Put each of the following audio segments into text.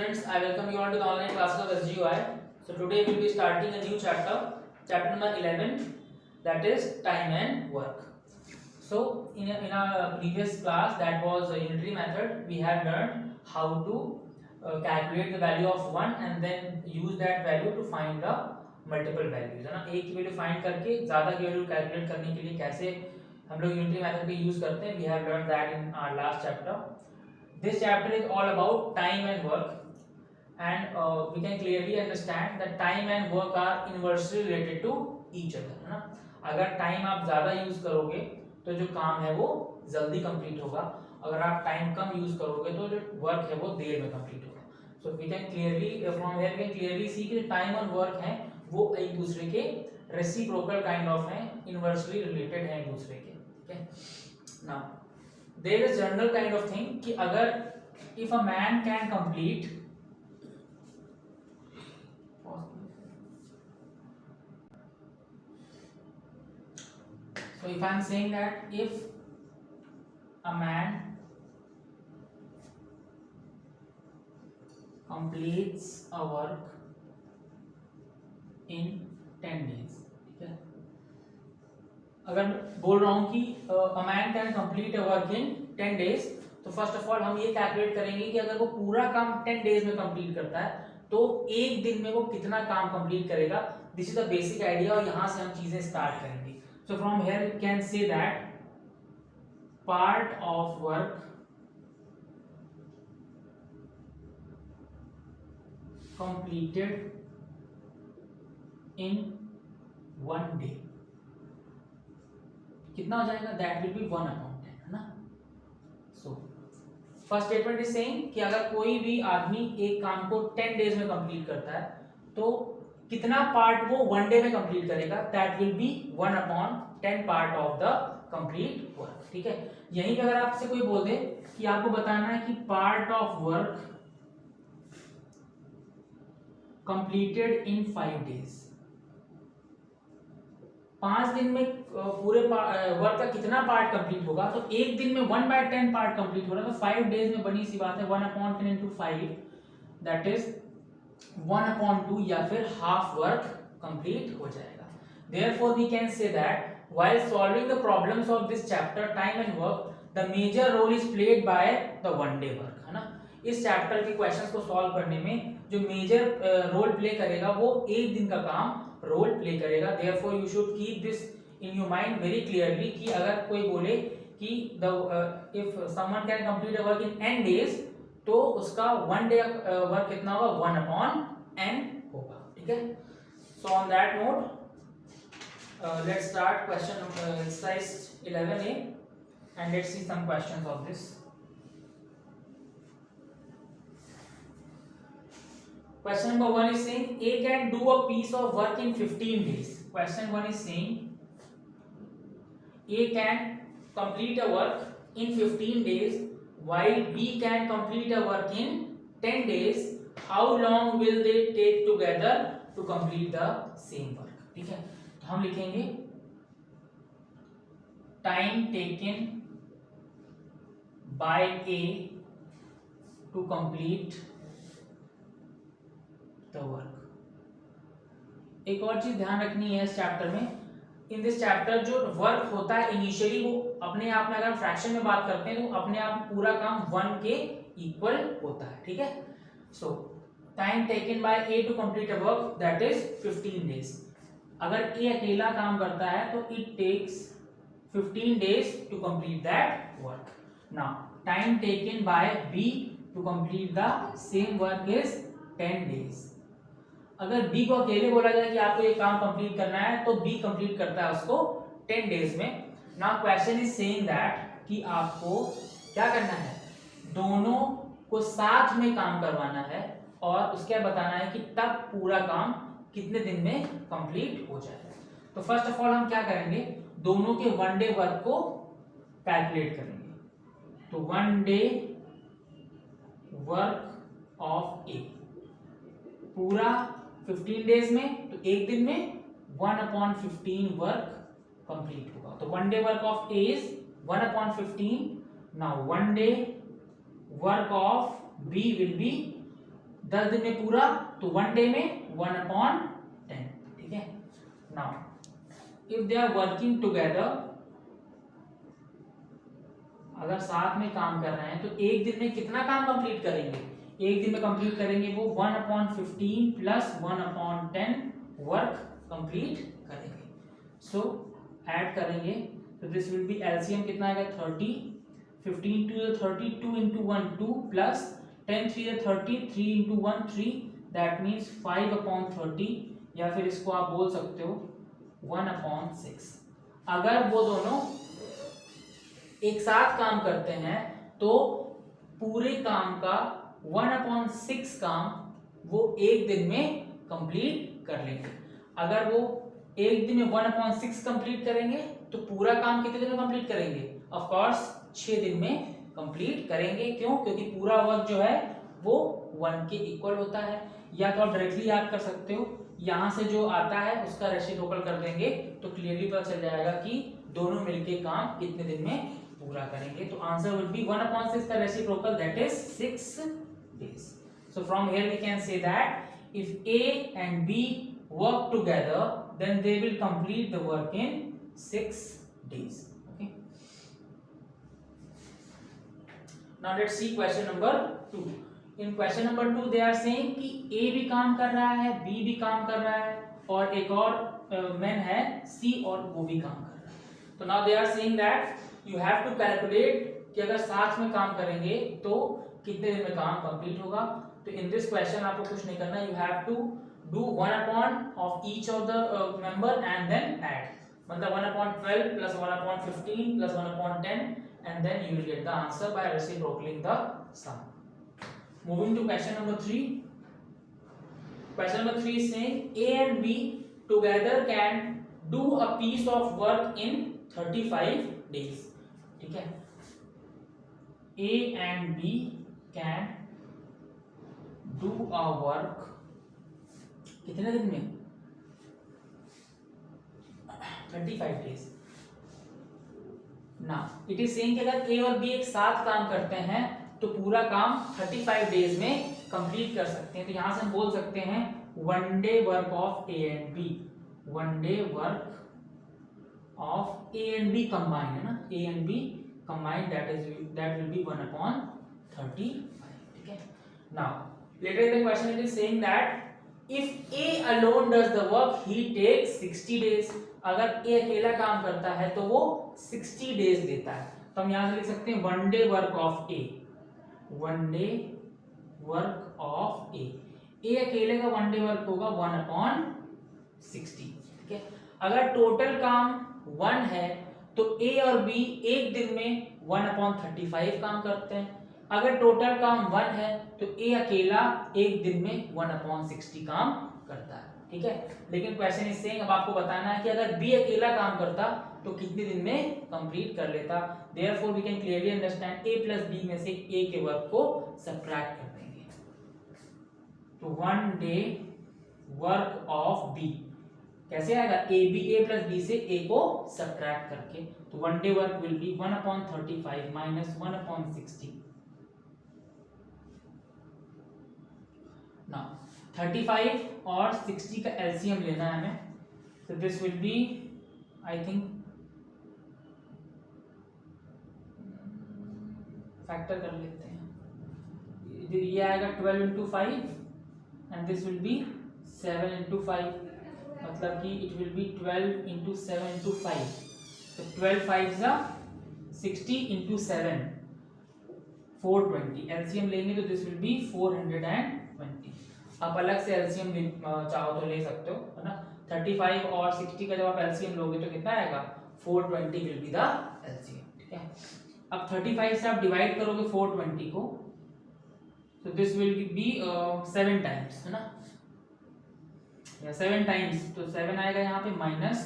students, I welcome you all to the online classes of SGUI. So today we will be starting a new chapter, chapter number 11, that is time and work. So in our previous class, that was a unitary method, we have learned how to calculate the value of 1 and then use that value to find the multiple values है ना. एक की value find करके ज़्यादा की value calculate करने के लिए कैसे हम लोग यूनिटरी मेथड का यूज करते हैं. We have learn that in our last chapter. This chapter is all about time and work, and we can clearly understand that time and work are inversely related to each other, है ना. अगर time आप ज़्यादा use करोगे तो जो काम है वो जल्दी कंप्लीट होगा. अगर आप टाइम कम यूज करोगे तो जो वर्क है वो देर में कंप्लीट होगा. So we can clearly from here we can clearly see कि टाइम और वर्क हैं वो एक दूसरे के रेसिप्रोकल काइंड ऑफ हैं, इनवर्सली रिलेटेड हैं एक दूसरे के. ठीक है. Now there is general kind of thing कि अगर if a man can complete, so if I am saying that if a man completes a work in 10 days, ठीक है. अगर बोल रहा हूं कि a man can complete a work in 10 days, तो फर्स्ट ऑफ ऑल हम ये कैलकुलेट करेंगे कि अगर वो पूरा काम 10 डेज में कंप्लीट करता है तो एक दिन में वो कितना काम कंप्लीट करेगा. This is the basic idea और यहां से हम चीजें स्टार्ट करेंगे. So from here we can say that part of work completed in 1 day कितना हो जाएगा. दैट विल बी 1/10, है ना. So first statement is saying कि अगर कोई भी आदमी एक काम को 10 डेज में कंप्लीट करता है तो कितना पार्ट वो 1 डे में कंप्लीट करेगा. That will be 1/10 part of the complete work. ठीक है. यहीं पे अगर आपसे कोई बोल दे कि आपको बताना है कि part of work completed in 5 days, 5 दिन में पूरे वर्क का कितना पार्ट कंप्लीट होगा. तो एक दिन में 1/10 पार्ट कंप्लीट हो रहा है तो 5 डेज में बनी सी बात है 1/10 into 5 दैट इज 1/2 या फिर हाफ वर्क कंप्लीट हो जाएगा. Therefore we can say that while solving the problems of this chapter time and work the major role is played by the 1 day work, है ना. इस चैप्टर के questions को solve करने में जो मेजर रोल प्ले करेगा वो एक दिन का काम रोल प्ले करेगा. Therefore you should keep this in your mind very clearly कि अगर कोई बोले कि if someone can complete a work in n days तो उसका 1 डे वर्क कितना होगा 1/n होगा. ठीक है. So on that note let's start question exercise 11a and let's see some questions of this. Question number 1 is saying A can do a piece of work in 15 days. Question 1 is saying A can complete a work in 15 days while B can complete a work in 10 days. How long will they take together to complete the same work? ठीक है. तो हम लिखेंगे time taken by A to complete the work. एक और चीज ध्यान रखनी है इस चैप्टर में. इन दिस चैप्टर जो वर्क होता है इनिशियली वो अपने आप में अगर फ्रैक्शन में बात करते हैं तो अपने आप पूरा काम 1 के इक्वल होता है. ठीक है. So time taken by A to complete a work that is 15 days. अगर ए अकेला काम करता है तो it takes 15 days to complete that work. Now time taken by B to complete the same work is 10 days. अगर B को अकेले बोला जाए कि आपको ये काम कंप्लीट करना है तो बी कंप्लीट करता है उसको 10 days में. Now question is saying that कि आपको क्या करना है, दोनों को साथ में काम करवाना है और उसके बाद बताना है कि तब पूरा काम कितने दिन में कंप्लीट हो जाएगा. तो फर्स्ट ऑफ ऑल हम क्या करेंगे, दोनों के 1 डे वर्क को कैलकुलेट करेंगे. तो 1 डे वर्क ऑफ ए पूरा 15 डेज में, तो एक दिन में 1/15 वर्क कंप्लीट होगा. तो 1 day work of A is 1/15. Now 1 day work of B will be 10 दिन में पूरा, तो 1 डे में 1/10, ठीक है। Now if they are working together, अगर साथ में काम कर रहे हैं तो एक दिन में कितना काम कंप्लीट करेंगे, एक दिन में कंप्लीट करेंगे वो 1/15 प्लस 1/10 वर्क कंप्लीट करेंगे। सो ऐड करेंगे तो दिस विल बी एलसीएम कितना आएगा 30, 15 2 30, 2 into 1 2 plus 10 3 30, 3 into 1 3, that means 5/30, या फिर इसको आप बोल सकते हो 1/6। अगर वो दोनों एक साथ काम करते हैं तो पूरे काम का 1/6 काम वो एक दिन में कंप्लीट कर लेंगे। अगर वो एक दिन में 1/6 कंप्लीट करेंगे तो पूरा काम कितने दिन में कंप्लीट करेंगे, ऑफ कोर्स 6 दिन में कंप्लीट करेंगे। क्यों? क्योंकि पूरा वर्क जो है वो 1 के इक्वल होता है। या तो आप डायरेक्टली याद कर सकते हो, यहाँ से जो आता है उसका रेसिप्रोकल कर देंगे तो क्लियरली पता चल जाएगा कि दोनों मिलके काम कितने दिन में पूरा करेंगे। तो आंसर वुड बी 1/6 का reciprocal, that is 6 days. So from here we can say that if A and B work together, then they will complete the work in 6 days. Okay. Now let's see question number 2. In question number 2 they are saying कि A भी काम कर रहा है, B भी काम कर रहा है, और एक और मैन है C और वो भी काम कर रहा है। तो now they are saying that you have to calculate कि अगर साथ में काम करेंगे तो कितने दिन में काम कंप्लीट होगा। तो इन दिस क्वेश्चन आपको कुछ नहीं करना, you have to do 1/, of each of the member and then add, मतलब 1/12 plus 1/15 plus 1/10, and then you will get the answer by reciprocating the sum. Moving to question number 3. Question number 3 is saying A and B together can do a piece of work in 35 days. ठीक है, A and B can do a work कितने दिन में, 35 days. Now it is saying कि अगर A और B एक साथ काम करते हैं तो पूरा काम 35 डेज में कंप्लीट कर सकते हैं। तो यहां से हम बोल सकते हैं 1 day work of A and B, 1 day work of A and B combined, है ना, A and B combined, that will be 1/35. ठीक है। Now later in the question it is saying that if A alone does the work he takes 60 days. अगर A अकेला काम करता है तो वो 60 डेज लेता है। तो हम यहाँ से लिख सकते हैं 1 day work of A, 1 day work of A. A अकेले का 1 day वर्क होगा 1/60। ठीक है। अगर टोटल काम 1 है तो A और B एक दिन में 1/35 काम करते हैं। अगर टोटल काम 1 है तो A अकेला एक दिन में 1/60 काम करता है। ठीक है। लेकिन क्वेश्चन इज सेइंग, अब आपको बताना है कि अगर B अकेला काम करता तो कितने दिन में कंप्लीट कर लेता। Therefore we can clearly understand A plus B में से A के वर्क को सब्ट्रैक्ट कर देंगे। तो 1 डे वर्क ऑफ B कैसे आएगा, A प्लस B से A को सब्ट्रैक्ट करके। तो 1 day work will be 1/35 minus 1/60। Now 35 और 60 का एलसीएम लेना है हमें। तो this will be I think factor कर लेते हैं। ये आएगा 12 into 5 and this will be 7 into 5, मतलब कि it will be 12 into 7 into 5। तो 12 5 60 into 7 420। एलसीएम लेंगे तो दिस विल बी 420। आप अलग से एलसीएम चाहो तो ले सकते हो, है ना। 35 और 60 का जब आप एलसीएम लोगे तो कितना आएगा, 420 विल बी द एलसीएम। ठीक है। अब 35 से आप डिवाइड करोगे 420 को, तो दिस विल बी 7 टाइम्स, है ना, या 7 टाइम्स। तो 7 आएगा यहाँ पे माइनस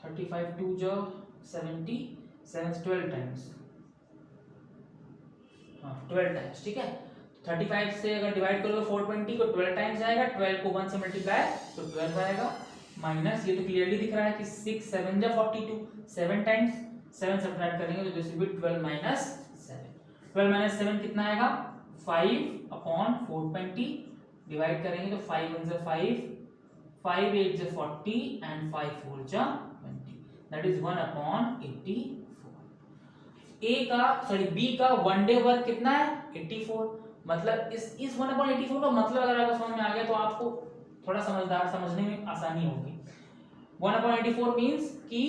35 2 जो 70, 7 12 टाइम्स, हाँ 12 टाइम्स। ठीक है। 35 से अगर डिवाइड करोगे 420 को 12 टाइम्स आएगा, 12 को 1 से मल्टीप्लाई तो 12 आएगा, माइनस ये तो क्लियरली दिख रहा है कि 6 7 42, 7 टाइम्स 7 सब्ट्रैक्ट करेंगे तो this will be 12 minus 7। 12 minus 7 कितना आएगा 5 अपॉन 420 डिवाइड करेंगे तो 5 1 से 5 5 8 से 40 एंड 5 4 जा 20 दैट इज 1 अपॉन 84। ए का सॉरी बी का वन डे वर्क कितना है 84। मतलब इस 1 अपॉन 84 का मतलब अगर आपको समझ में आ गया तो आपको थोड़ा समझने में आसानी होगी। 1 अपॉन 84 मींस कि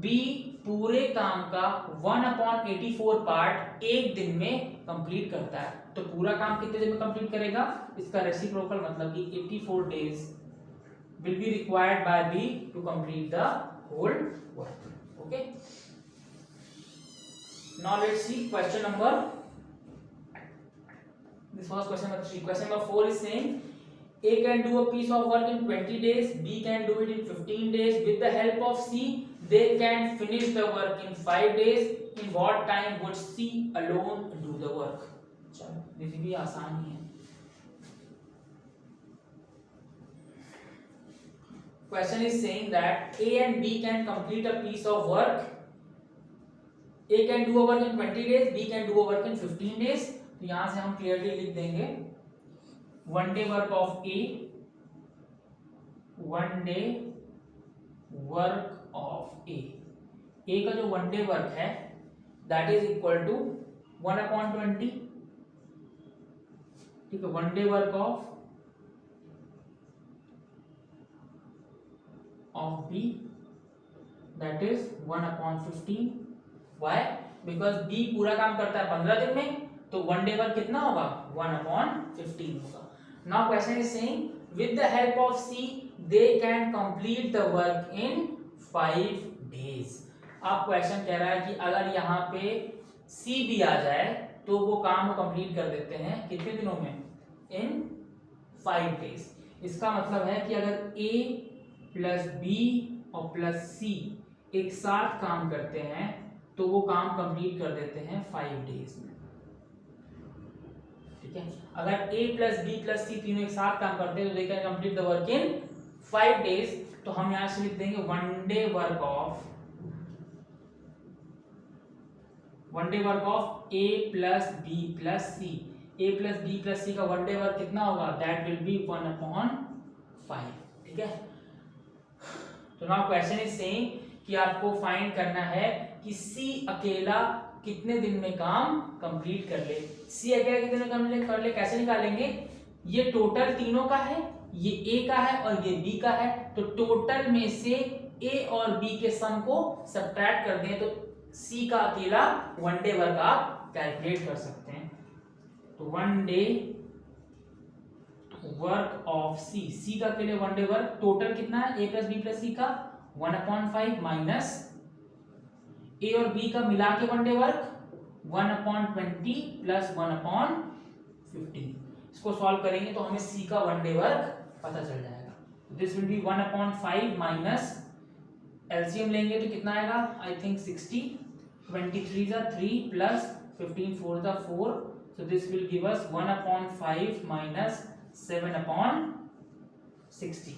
बी पूरे काम का 1 अपॉन 84 पार्ट एक दिन में कंप्लीट करता है। तो पूरा काम कितने दिन में कंप्लीट करेगा इसका रेसिप्रोकल मतलब कि 84 days will be required by B to complete the whole work. Okay. Now let's see question number. This was question number 3. Question number 4 is saying A can do a piece of work in 20 days, B can do it in 15 days. With the help of C, they can finish the work in 5 days. In what time would C alone do the work? चलो, this भी आसान ही है। Question is saying that A and B can complete a piece of work. A can do a work in 20 days, B can do a work in 15 days. तो यहां से हम clearly लिख देंगे one day work of A, one day work of A. A का जो one day work है that is equal to 1 upon 20। ठीक है, one day work of B that is 1 upon 15। Why? Because B पूरा काम करता है 15 दिन में, तो वन डे वर्क कितना होगा 1 upon 15 होगा। Now question is saying with the help of C they can complete the work in 5 days। अब क्वेश्चन कह रहा है कि अगर यहाँ पे C भी आ जाए तो वो काम को कंप्लीट कर देते हैं कितने दिनों में in 5 days। इसका मतलब है कि अगर A प्लस बी और प्लस सी एक साथ काम करते हैं तो वो काम कंप्लीट कर देते हैं 5 डेज में। ठीक है, अगर A plus B plus C तीनों एक साथ काम करते हैं तो they can complete the work in 5 days. तो हम यहां से लिख देंगे one day work of A plus B plus C. A plus B plus C का वन डे वर्क कितना होगा दैट विल बी 1 अपॉन 5। ठीक है, तो नाउ क्वेश्चन इज सेइंग कि आपको फाइंड करना है कि सी अकेला कितने दिन में काम कंप्लीट कर ले। सी अकेला कितने दिन में कंप्लीट कर ले कैसे निकालेंगे, ये टोटल तीनों का है, ये ए का है और ये बी का है, तो टोटल में से ए और बी के सम को सब्ट्रैक्ट कर दें तो सी का अकेला वन डे वर्क आप कैलकुलेट कर सकते हैं। तो वन डे वर्क ऑफ सी, सी का अकेले वन डे वर्क टोटल कितना है ए प्लस बी प्लस सी का 1 अपॉन 5 माइनस ए और बी का मिला के one day work 1 upon 20 plus 1 upon 15। इसको सॉल्व करेंगे तो हमें सी का वन डे वर्क पता चल जाएगा। This will B 1 upon 5 minus LCM लेंगे तो कितना आएगा आई थिंक 60, 23 जा 3 प्लस 15 4 जा 4, so this will give us 1 upon 5 minus 7 upon 60।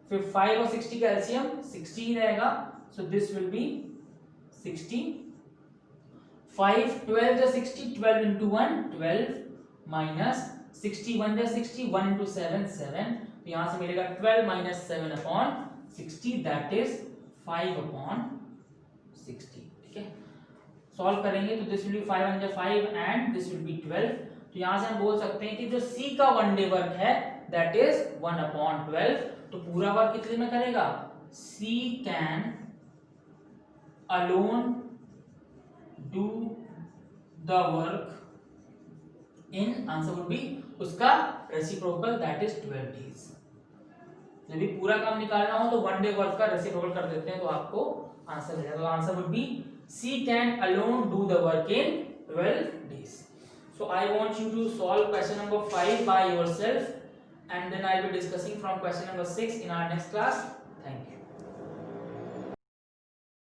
फिर 5 और 60 का एलसीएम 60 ही रहेगा, so this will be 60। 5 12 जा 60, 12 into 1 12 minus 60 1 जा 60, 1 into 7 7, तो यहाँ से मिलेगा 12 minus 7 upon 60 that is 5 upon 60। ठीक है, सॉल्व करेंगे तो दिस विल बी 5 1 जा 5 एंड दिस विल बी 12। तो यहां से हम बोल सकते हैं कि जो सी का वन डे वर्क है दैट इज 1 अपॉन 12। तो पूरा वर्क कितने में करेगा, C can alone do the work in, answer would be उसका रेसिप्रोकल दैट इज 12 डेज। जब भी पूरा काम निकालना हो तो वन डे वर्क का रेसिप्रोकल कर देते हैं तो आपको आंसर मिल जाएगा। Answer would be C can alone do the work in 12 days. So I want you to solve question number 5 by yourself and then I will be discussing from question number 6 in our next class.